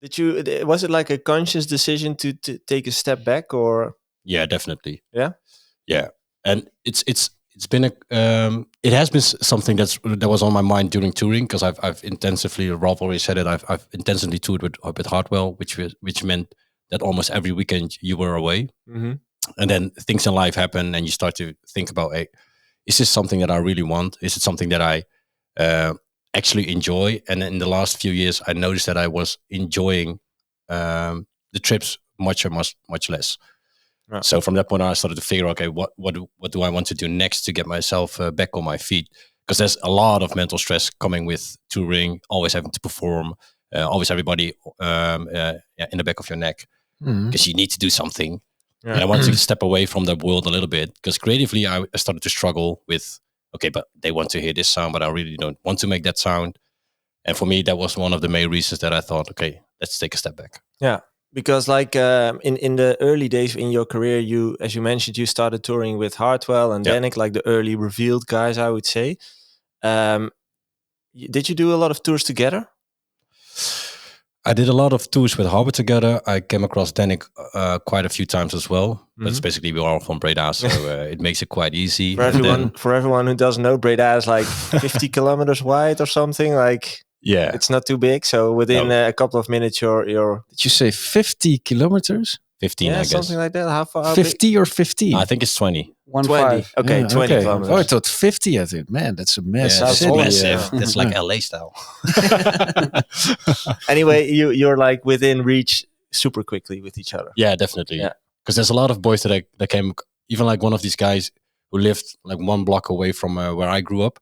Was it like a conscious decision to take a step back, or? Yeah, definitely. Yeah. Yeah, and it's been it has been something that was on my mind during touring, because I've intensively, Rolf already said it, I've intensively toured with Hardwell, which meant that almost every weekend you were away. Mm-hmm. And then things in life happen, and you start to think about, hey, is this something that I really want? Is it something that I actually enjoy? And in the last few years, I noticed that I was enjoying the trips much less. Right. So from that point on, I started to figure, okay, what do I want to do next to get myself back on my feet? Because there's a lot of mental stress coming with touring, always having to perform, always everybody in the back of your neck, because you need to do something. Yeah. And I want to step away from that world a little bit, because creatively I started to struggle with, okay, but they want to hear this sound, but I really don't want to make that sound. And for me, that was one of the main reasons that I thought, okay, let's take a step back. Yeah, because like in the early days in your career, you, as you mentioned, you started touring with Hardwell and Danik, like the early Revealed guys, I would say. Did you do a lot of tours together? I did a lot of tours with Harbor together. I came across Danik quite a few times as well. Mm-hmm. But it's basically we're all from Breda, so it makes it quite easy. For everyone who doesn't know, Breda is like 50 kilometers wide or something. Like, yeah, it's not too big. So within a couple of minutes, you're. Did you say 50 kilometers? 15, yeah, I guess. Something like that. How far? 50 or 15? I think it's 20. 20. Okay, 20 kilometers. Oh, I thought 50. I thought, man, that's a massive city. Massive. That's like LA style. Anyway, you're like within reach super quickly with each other. Yeah, definitely. Yeah, because there's a lot of boys that came. Even like one of these guys who lived like 1 block away from where I grew up.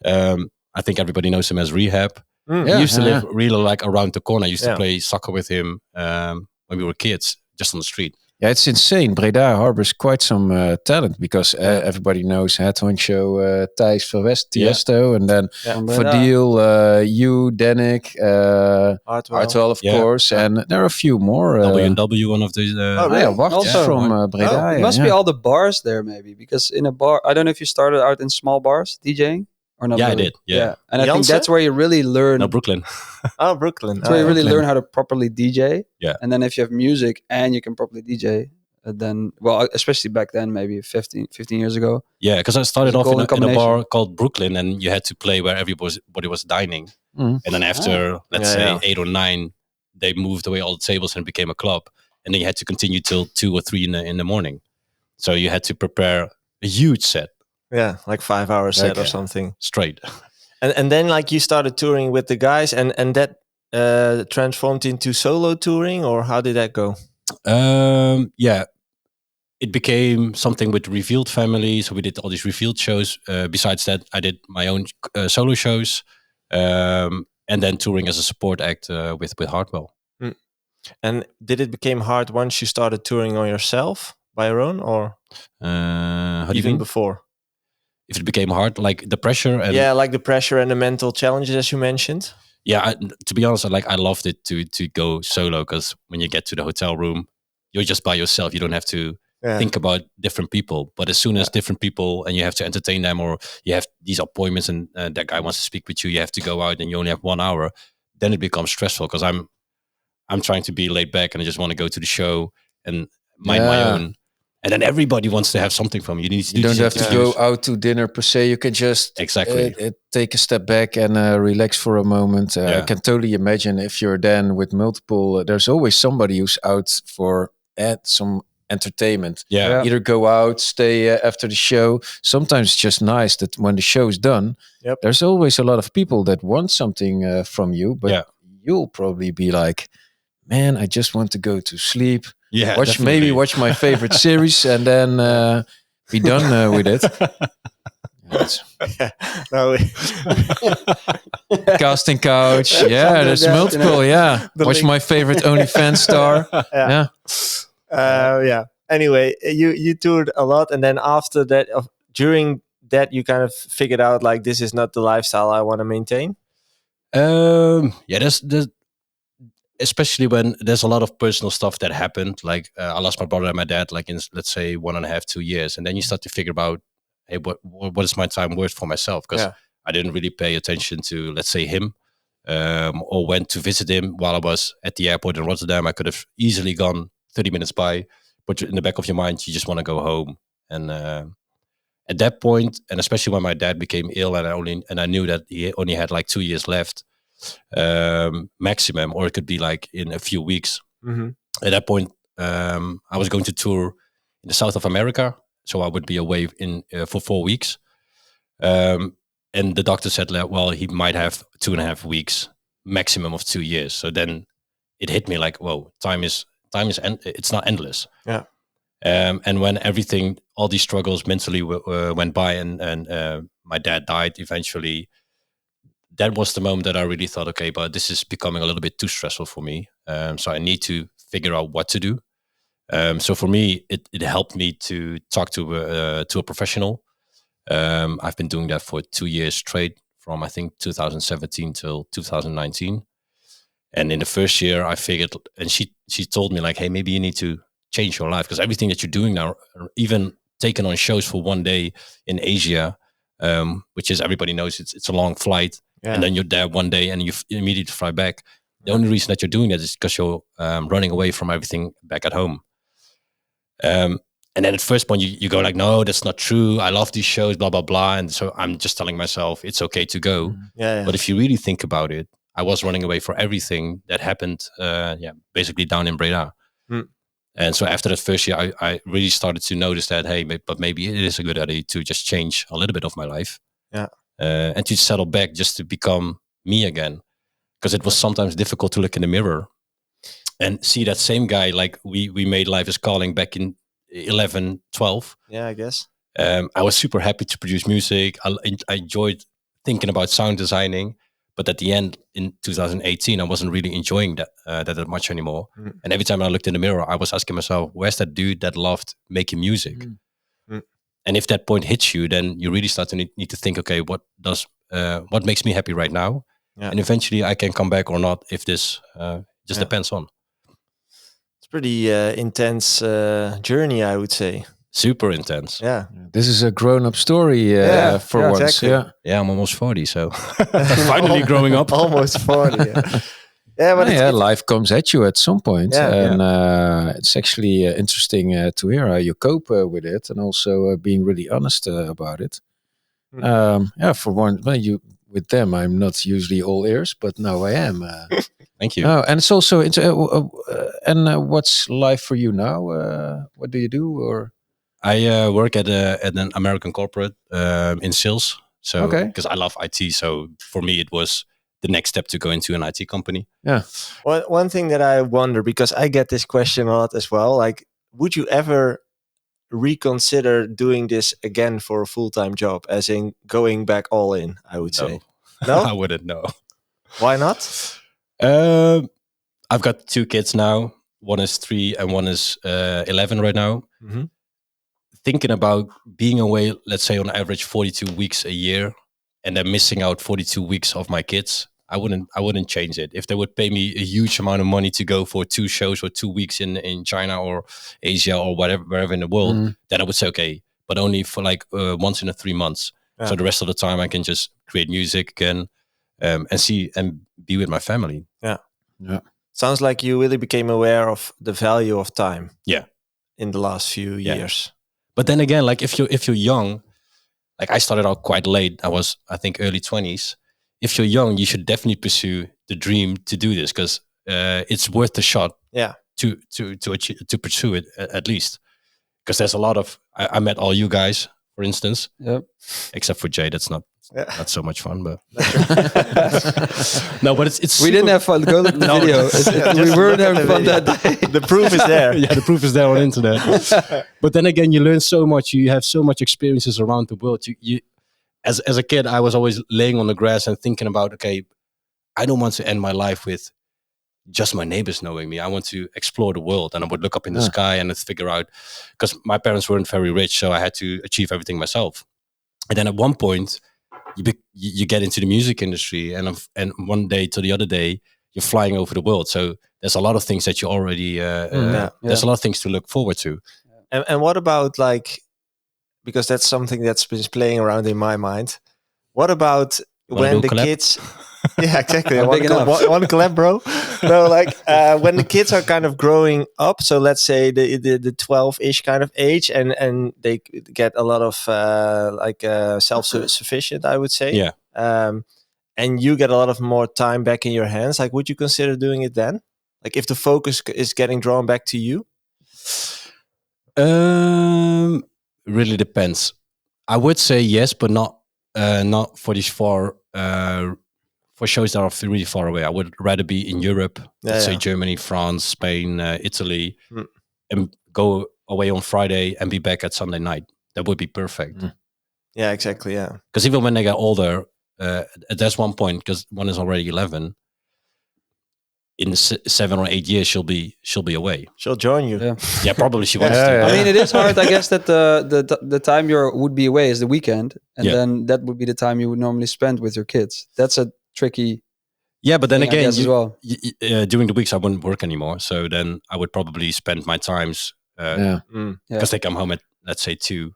I think everybody knows him as Rehab. He used to live really like around the corner. I used to play soccer with him when we were kids, just on the street. Yeah, it's insane. Breda harbors quite some talent, because everybody knows Honcho, Thijs Verwest, Tiesto, and then Fadil, you, Danik, Hardwell, of course, and there are a few more. W&W, one of these. Wacht from Breda. It must be all the bars there, maybe, because in a bar, I don't know if you started out in small bars DJing. Or not really? I did. Yeah. And I think that's where you really learn. No, Brooklyn. Brooklyn. That's where you really learn how to properly DJ. Yeah. And then if you have music and you can properly DJ, then, well, especially back then, maybe 15 years ago. Yeah, because I started off in a bar called Brooklyn, and you had to play where everybody was dining. And then after, let's say, 8 or 9, they moved away all the tables and it became a club. And then you had to continue till 2 or 3 in the morning. So you had to prepare a huge set. Yeah, like 5 hour set or something. Straight. And then like you started touring with the guys, and that transformed into solo touring, or how did that go? Yeah, it became something with Revealed family. So we did all these Revealed shows. Besides that, I did my own solo shows, and then touring as a support act with Hardwell. And did it become hard once you started touring on yourself by your own, or even before? If it became hard, like the pressure and like the pressure and the mental challenges, as you mentioned. Yeah, to be honest, I loved it to go solo, because when you get to the hotel room, you're just by yourself. You don't have to think about different people. But as soon as different people, and you have to entertain them, or you have these appointments, and that guy wants to speak with you, you have to go out, and you only have 1 hour. Then it becomes stressful, because I'm trying to be laid back, and I just want to go to the show and mind my own. And then everybody wants to have something from you. You don't have to go out to dinner per se. You can just take a step back and relax for a moment. I can totally imagine if you're then with multiple, there's always somebody who's out for some entertainment. Yeah. Either go out, stay after the show. Sometimes it's just nice that when the show's done, there's always a lot of people that want something from you, but you'll probably be like, man, I just want to go to sleep. Yeah, watch my favorite series and then be done with it. Casting couch. Yeah, there's multiple. Yeah, watch my favorite OnlyFans star. Anyway, you toured a lot, and then after that, during that, you kind of figured out like this is not the lifestyle I want to maintain. There's especially when there's a lot of personal stuff that happened. Like I lost my brother and my dad, like in, let's say 1.5, 2 years. And then you start to figure about, hey, what is my time worth for myself? Because I didn't really pay attention to, let's say, him. or went to visit him while I was at the airport in Rotterdam. I could have easily gone 30 minutes by, but in the back of your mind, you just want to go home. And at that point, and especially when my dad became ill, and I knew that he only had like 2 years left, maximum, or it could be like in a few weeks. Mm-hmm. At that point, I was going to tour in the south of America, so I would be away for 4 weeks. And the doctor said, well, he might have 2.5 weeks, maximum of 2 years. So then it hit me like, whoa, time is it's not endless. Yeah. And when all these struggles mentally went by, and my dad died eventually, that was the moment that I really thought, okay, but this is becoming a little bit too stressful for me. So I need to figure out what to do. So for me, it helped me to talk to a professional. I've been doing that for 2 years straight, from I think 2017 till 2019. And in the first year, I figured, and she told me like, hey, maybe you need to change your life, because everything that you're doing now, even taking on shows for one day in Asia, which is, everybody knows it's a long flight, and then you're there one day and you immediately fly back. The only reason that you're doing that is because you're running away from everything back at home. And then at first point you go like, no, that's not true. I love these shows, blah, blah, blah. And so I'm just telling myself it's okay to go. But if you really think about it, I was running away for everything that happened, basically down in Breda. And so after that first year, I really started to notice that, hey, but maybe it is a good idea to just change a little bit of my life. And to settle back, just to become me again. Because it was sometimes difficult to look in the mirror and see that same guy, like we made Life is Calling back in 11, 12. Yeah, I guess. I was super happy to produce music. I enjoyed thinking about sound designing. But at the end, in 2018, I wasn't really enjoying that much anymore. And every time I looked in the mirror, I was asking myself, where's that dude that loved making music? And if that point hits you, then you really start to need to think, okay, what makes me happy right now? And eventually I can come back or not, if this just depends on. It's pretty intense journey, I would say. Super intense. Yeah. This is a grown-up story for once. Exactly. Yeah, I'm almost 40, so finally growing up. Almost 40. But life comes at you at some point. It's actually interesting to hear how you cope with it, and also being really honest about it. For one, with them, I'm not usually all ears, but now I am. Thank you. And it's also what's life for you now? What do you do? Or I work at an American corporate in sales. So because I love IT, so for me it was the next step to go into an IT company. Yeah. One thing that I wonder, because I get this question a lot as well, like, would you ever reconsider doing this again for a full-time job, as in going back all in? I would say. No, I wouldn't. No. Why not? I've got 2 kids now. One is 3 and one is 11 right now. Thinking about being away, let's say on average 42 weeks a year, and then missing out 42 weeks of my kids, I wouldn't change it. If they would pay me a huge amount of money to go for 2 shows or 2 weeks in China or Asia or wherever in the world, then I would say, okay, but only for like once in 3 months. So the rest of the time I can just create music again, and see and be with my family. Yeah. Sounds like you really became aware of the value of time. Yeah. In the last few years. But then again, like if you're young, like I started out quite late. I was, I think, early 20s. If you're young, you should definitely pursue the dream to do this, because it's worth the shot. Yeah. To pursue it at least, because there's a lot of. I met all you guys, for instance. Yep. Except for Jay, that's not so much fun. But no, but it's. We didn't have fun. Go look at the video. We weren't having fun that day. The proof is there. Yeah, the proof is there on the internet. But then again, you learn so much. You have so much experiences around the world. You as a kid, I was always laying on the grass and thinking about, okay, I don't want to end my life with just my neighbors knowing me. I want to explore the world, and I would look up in the sky and figure out, because my parents weren't very rich, so I had to achieve everything myself. And then at one point, you get into the music industry, and one day to the other day, you're flying over the world. So there's a lot of things that you already. There's a lot of things to look forward to. And what about, like, because that's something that's been playing around in my mind. What about when the kids? Yeah, exactly. One collab, bro. No, like when the kids are kind of growing up. So let's say the 12-ish kind of age, and they get a lot of self-sufficient, I would say. Yeah. And you get a lot of more time back in your hands. Like, would you consider doing it then? Like, if the focus is getting drawn back to you? Really depends. I would say yes, but not for these for shows that are really far away. I would rather be in Europe, let's say Germany, France, Spain, Italy, and go away on Friday and be back at Sunday night. That would be perfect. Yeah, exactly. Yeah, because even when they get older, there's one point, because one is already 11. In 7 or 8 years, she'll be away. She'll join you. Yeah, probably she wants to. I mean, it is hard, I guess, that the time you would be away is the weekend, and then that would be the time you would normally spend with your kids. That's a tricky. Yeah, but then again, as well. During the weeks I wouldn't work anymore, so then I would probably spend my times because they come home at, let's say, 2.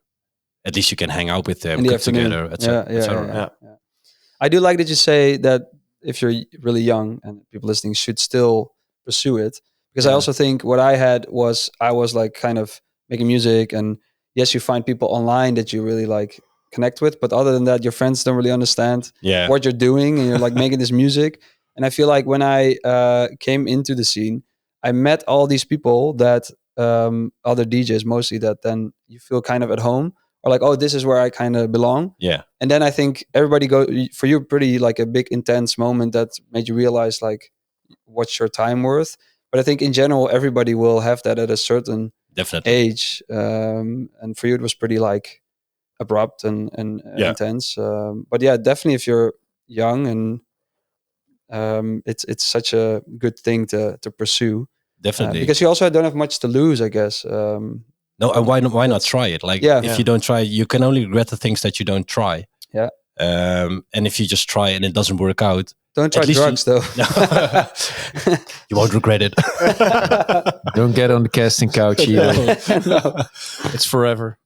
At least you can hang out with them, cook together, etc. I do like that you say that if you're really young and people listening should still pursue it, because I also think what I had was I was like kind of making music, and yes, you find people online that you really like connect with, but other than that, your friends don't really understand what you're doing, and you're like making this music. And I feel like when I came into the scene, I met all these people that other DJs mostly, that then you feel kind of at home, or like, oh, this is where I kind of belong. Yeah. And then I think everybody for you, pretty like a big intense moment that made you realize like what's your time worth. But I think in general, everybody will have that at a certain age. And for you, it was pretty like abrupt and intense. But yeah, definitely if you're young, and it's such a good thing to pursue. Definitely. Because you also don't have much to lose, I guess. No, and why not try it? Like, if you don't try, you can only regret the things that you don't try. Yeah. And if you just try and it doesn't work out, don't try drugs, though. You won't regret it. Don't get on the casting couch either. No. It's forever.